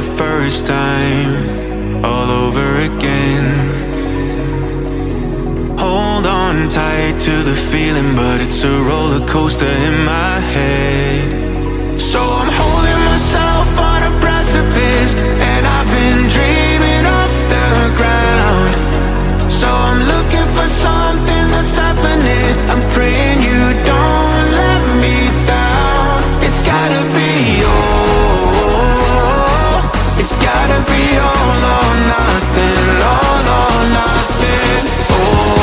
first time, all over again. Hold on tight to the feeling, but it's a roller coaster in my head. So I'm holding myself on a precipice, and I've been dreaming off the ground. So I'm looking for something that's definite. I'm praying you don't let me down. It's gotta be all, it's gotta be all or nothing, all or nothing. Oh,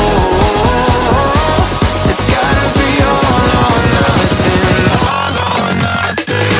it's gotta be all or nothing, all or nothing.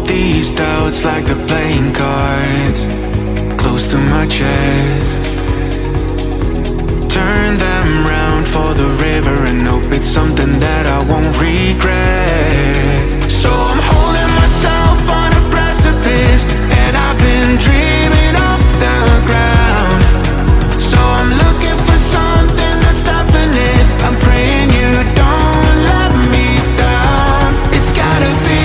These doubts like the playing cards close to my chest. Turn them round for the river and hope it's something that I won't regret. So I'm holding myself on a precipice, and I've been dreaming off the ground. So I'm looking for something that's definite. I'm praying you don't let me down. It's gotta be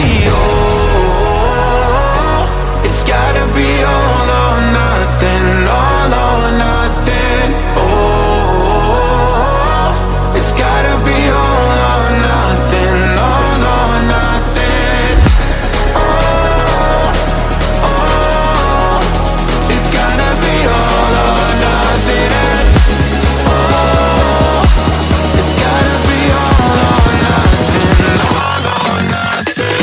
it's gotta be all or nothing, all or nothing. Oh, it's gotta be all or nothing, all or nothing. Oh, oh, it's gotta be all or nothing. Oh, it's gotta be all or nothing, all or nothing.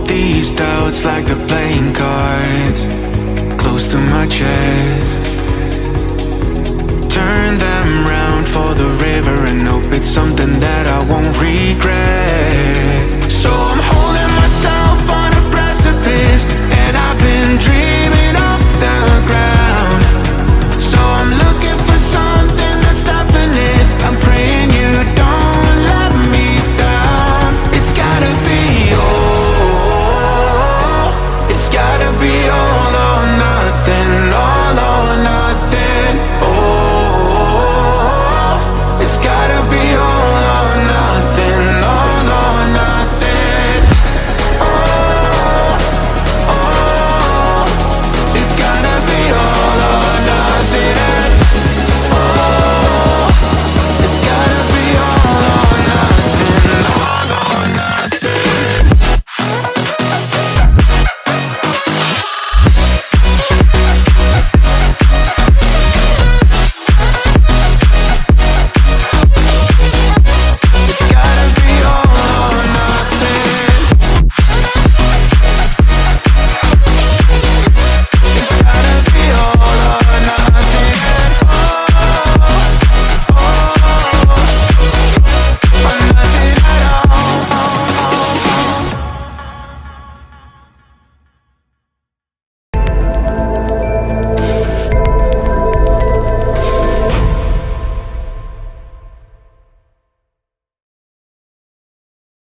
These doubts like the playing cards close to my chest. Turn them round for the river and hope it's something